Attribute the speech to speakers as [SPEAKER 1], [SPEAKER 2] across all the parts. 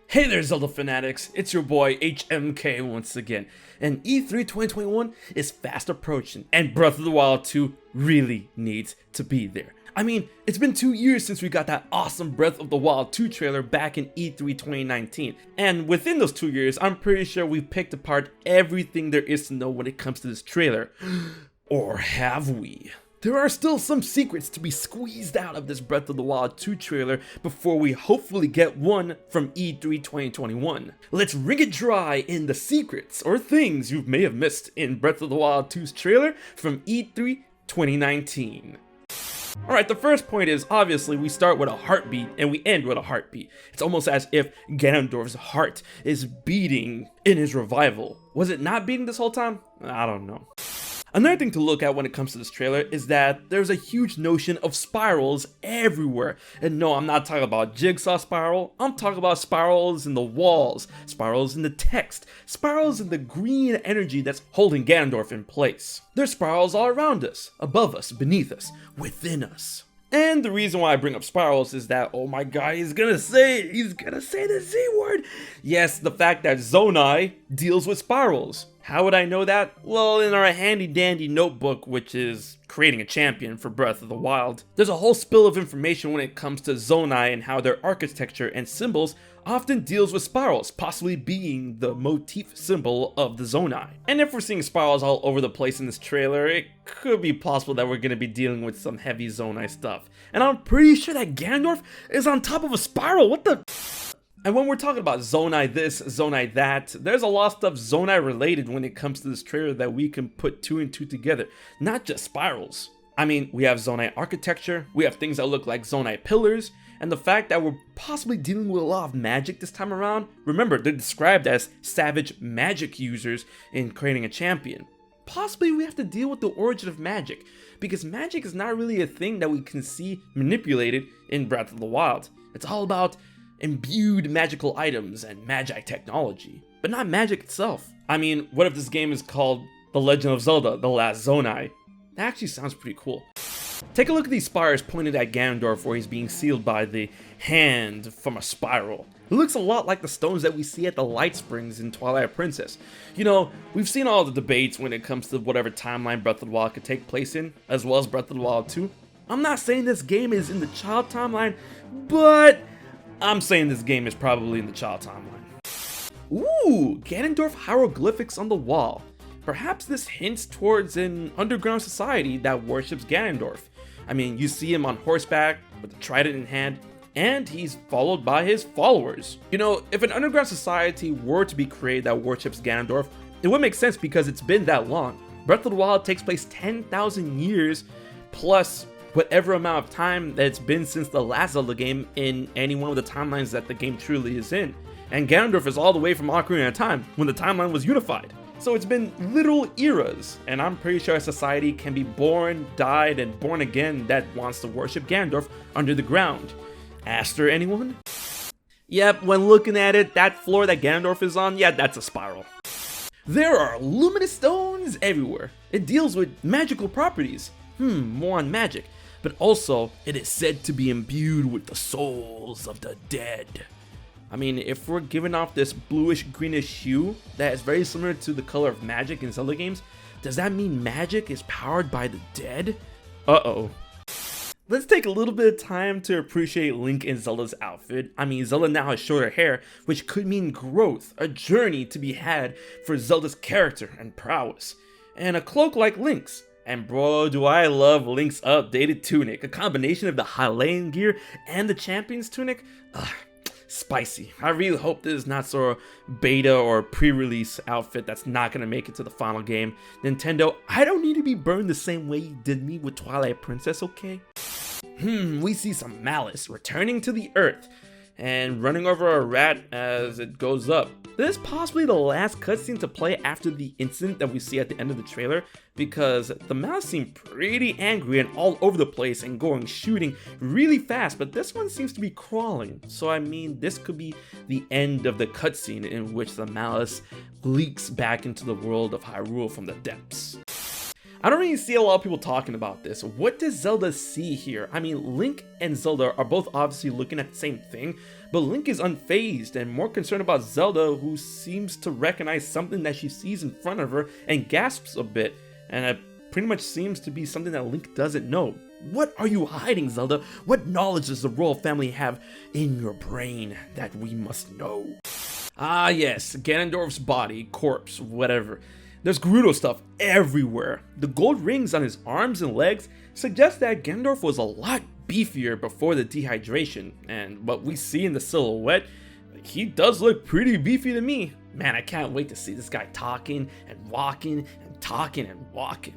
[SPEAKER 1] Hey there, Zelda fanatics, it's your boy HMK once again, and E3 2021 is fast approaching, and Breath of the Wild 2 really needs to be there. I mean, it's been 2 years since we got that awesome Breath of the Wild 2 trailer back in E3 2019, and within those 2 years, I'm pretty sure we've picked apart everything there is to know when it comes to this trailer. Or have we? There are still some secrets to be squeezed out of this Breath of the Wild 2 trailer before we hopefully get one from E3 2021. Let's wring it dry in the secrets or things you may have missed in Breath of the Wild 2's trailer from E3 2019. Alright, the first point is, obviously, we start with a heartbeat and we end with a heartbeat. It's almost as if Ganondorf's heart is beating in his revival. Was it not beating this whole time? I don't know. Another thing to look at when it comes to this trailer is that there's a huge notion of spirals everywhere. And no, I'm not talking about Jigsaw spiral, I'm talking about spirals in the walls, spirals in the text, spirals in the green energy that's holding Ganondorf in place. There's spirals all around us, above us, beneath us, within us. And the reason why I bring up spirals is that, oh my god, he's gonna say the Z word. Yes, the fact that Zonai deals with spirals. How would I know that? Well, in our handy dandy notebook, which is creating a champion for Breath of the Wild, there's a whole spill of information when it comes to Zonai and how their architecture and symbols often deals with spirals, possibly being the motif symbol of the Zonai. And if we're seeing spirals all over the place in this trailer, it could be possible that we're going to be dealing with some heavy Zonai stuff. And I'm pretty sure that Ganondorf is on top of a spiral, what the... And when we're talking about Zonai this, Zonai that, there's a lot of stuff Zonai related when it comes to this trailer that we can put two and two together, not just spirals. I mean, we have Zonai architecture, we have things that look like Zonai pillars, and the fact that we're possibly dealing with a lot of magic this time around. Remember, they're described as savage magic users in creating a champion. Possibly we have to deal with the origin of magic, because magic is not really a thing that we can see manipulated in Breath of the Wild. It's all about imbued magical items and magi technology, but not magic itself. I mean, what if this game is called The Legend of Zelda, The Last Zonai? That actually sounds pretty cool. Take a look at these spires pointed at Ganondorf where he's being sealed by the hand from a spiral. It looks a lot like the stones that we see at the Light Springs in Twilight Princess. You know, we've seen all the debates when it comes to whatever timeline Breath of the Wild could take place in, as well as Breath of the Wild 2. I'm not saying this game is in the child timeline, but I'm saying this game is probably in the child timeline. Ooh, Ganondorf hieroglyphics on the wall. Perhaps this hints towards an underground society that worships Ganondorf. I mean, you see him on horseback with a trident in hand, and he's followed by his followers. You know, if an underground society were to be created that worships Ganondorf, it would make sense because it's been that long. Breath of the Wild takes place 10,000 years plus whatever amount of time that it's been since the last Zelda game in any one of the timelines that the game truly is in. And Ganondorf is all the way from Ocarina of Time, when the timeline was unified. So it's been literal eras, and I'm pretty sure a society can be born, died, and born again that wants to worship Ganondorf under the ground. Aster, anyone? Yep, when looking at it, that floor that Ganondorf is on, yeah, that's a spiral. There are luminous stones everywhere. It deals with magical properties. More on magic. But also, it is said to be imbued with the souls of the dead. I mean, if we're giving off this bluish-greenish hue that is very similar to the color of magic in Zelda games, does that mean magic is powered by the dead? Uh-oh. Let's take a little bit of time to appreciate Link and Zelda's outfit. I mean, Zelda now has shorter hair, which could mean growth, a journey to be had for Zelda's character and prowess, and a cloak like Link's. And bro, do I love Link's updated tunic, a combination of the Hylian gear and the champion's tunic. Spicy. I really hope this is not sort of beta or pre-release outfit that's not gonna make it to the final game. Nintendo, I don't need to be burned the same way you did me with Twilight Princess, okay? We see some Malice returning to the Earth. and running over a rat as it goes up. This is possibly the last cutscene to play after the incident that we see at the end of the trailer, because the mouse seemed pretty angry and all over the place and shooting really fast, but this one seems to be crawling. So I mean, this could be the end of the cutscene in which the Malice leaks back into the world of Hyrule from the depths. I don't really see a lot of people talking about this. What does Zelda see here? I mean, Link and Zelda are both obviously looking at the same thing, but Link is unfazed and more concerned about Zelda, who seems to recognize something that she sees in front of her and gasps a bit, and it pretty much seems to be something that Link doesn't know. What are you hiding, Zelda? What knowledge does the royal family have in your brain that we must know? Ah yes, Ganondorf's body, corpse, whatever. There's Gerudo stuff everywhere. The gold rings on his arms and legs suggest that Ganondorf was a lot beefier before the dehydration, and what we see in the silhouette, he does look pretty beefy to me. Man, I can't wait to see this guy talking and walking and talking and walking.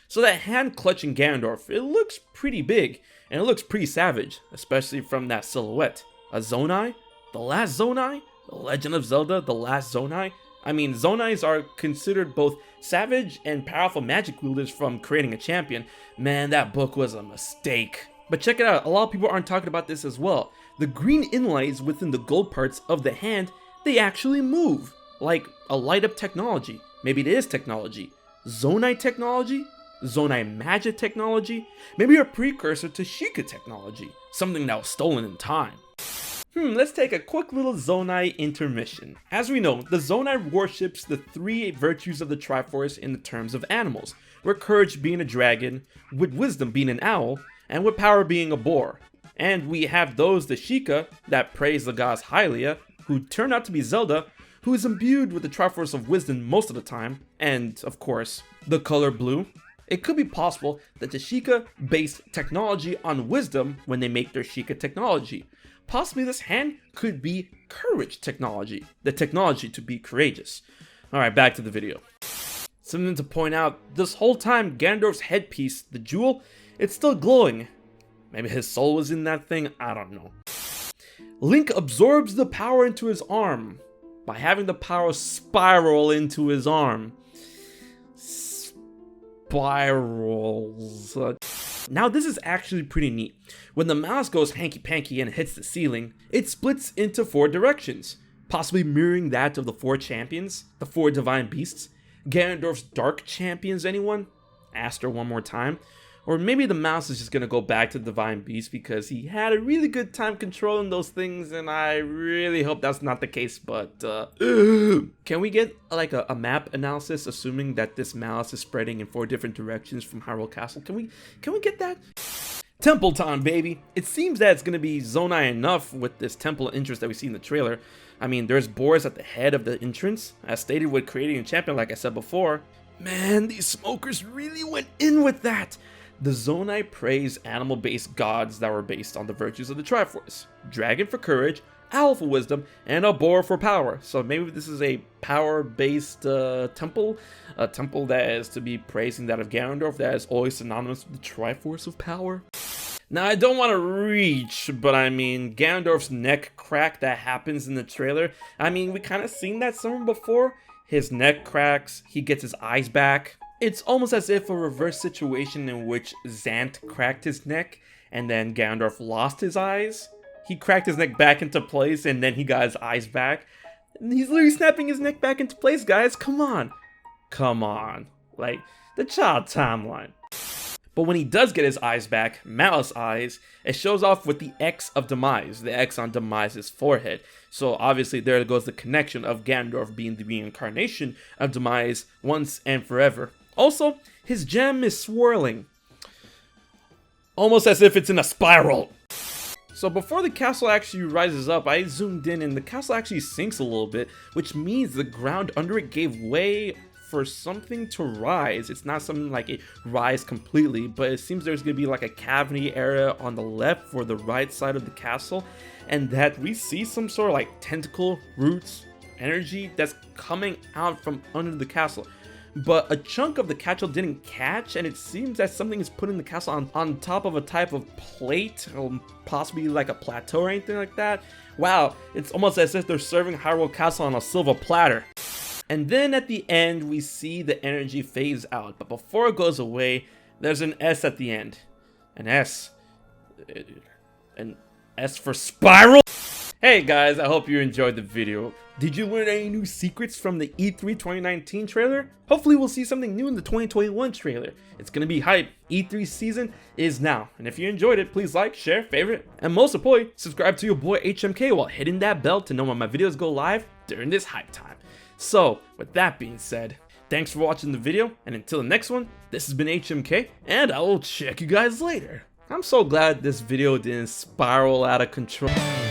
[SPEAKER 1] So that hand clutching Ganondorf, it looks pretty big and it looks pretty savage, especially from that silhouette. A Zonai? The last Zonai? The Legend of Zelda, the last Zonai? I mean, Zonais are considered both savage and powerful magic wielders from creating a champion. Man, that book was a mistake. But check it out, a lot of people aren't talking about this as well. The green inlays within the gold parts of the hand, they actually move. Like a light up technology. Maybe it is technology. Zonai technology? Zonai magic technology? Maybe a precursor to Sheikah technology. Something that was stolen in time. Let's take a quick little Zonai intermission. As we know, the Zonai worships the three virtues of the Triforce in the terms of animals, with courage being a dragon, with wisdom being an owl, and with power being a boar. And we have those, the Sheikah, that praise the goddess Hylia, who turned out to be Zelda, who is imbued with the Triforce of wisdom most of the time, and of course, the color blue. It could be possible that the Sheikah based technology on wisdom when they make their Sheikah technology. Possibly this hand could be courage technology, the technology to be courageous. Alright, back to the video. Something to point out, this whole time Ganondorf's headpiece, the jewel, it's still glowing. Maybe his soul was in that thing, I don't know. Link absorbs the power into his arm by having the power spiral into his arm. Spirals. Now this is actually pretty neat. When the mouse goes hanky-panky and hits the ceiling, it splits into 4 directions, possibly mirroring that of the 4 champions, the 4 divine beasts. Ganondorf's dark champions, anyone? Asked her one more time. Or maybe the mouse is just gonna go back to the divine beast because he had a really good time controlling those things, and I really hope that's not the case, but can we get like a map analysis assuming that this mouse is spreading in 4 different directions from Hyrule Castle? Can we get that? Temple time, baby! It seems that it's gonna be Zonai enough with this temple entrance that we see in the trailer. I mean, there's boars at the head of the entrance, as stated with creating a champion like I said before. Man, these smokers really went in with that! The Zonai praise animal-based gods that were based on the virtues of the Triforce. Dragon for courage, owl for wisdom, and a boar for power. So maybe this is a power-based temple. A temple that is to be praising that of Ganondorf, that is always synonymous with the Triforce of power. Now, I don't want to reach, but I mean, Ganondorf's neck crack that happens in the trailer, I mean, we kind of seen that somewhere before. His neck cracks, he gets his eyes back. It's almost as if a reverse situation in which Zant cracked his neck and then Ganondorf lost his eyes. He cracked his neck back into place and then he got his eyes back. And he's literally snapping his neck back into place, guys. Come on. Come on. Like, the child timeline. But when he does get his eyes back, Malice eyes, it shows off with the X of Demise, the X on Demise's forehead. So obviously there goes the connection of Ganondorf being the reincarnation of Demise once and forever. Also, his gem is swirling, almost as if it's in a spiral. So before the castle actually rises up, I zoomed in and the castle actually sinks a little bit, which means the ground under it gave way for something to rise. It's not something like it rise completely, but it seems there's gonna be like a cavity area on the left for the right side of the castle, and that we see some sort of like tentacle, roots, energy that's coming out from under the castle. but a chunk of the castle didn't catch, and it seems that something is put in the castle on top of a type of plate, or possibly like a plateau or anything like that. Wow, it's almost as if they're serving Hyrule Castle on a silver platter. And then at the end, we see the energy phase out, but before it goes away, there's an S at the end. An S. An S for spiral? Hey guys, I hope you enjoyed the video. Did you learn any new secrets from the E3 2019 trailer? Hopefully we'll see something new in the 2021 trailer. It's gonna be hype. E3 season is now. And if you enjoyed it, please like, share, favorite, and most importantly, subscribe to your boy HMK while hitting that bell to know when my videos go live during this hype time. So, with that being said, thanks for watching the video, and until the next one, this has been HMK, and I will check you guys later. I'm so glad this video didn't spiral out of control.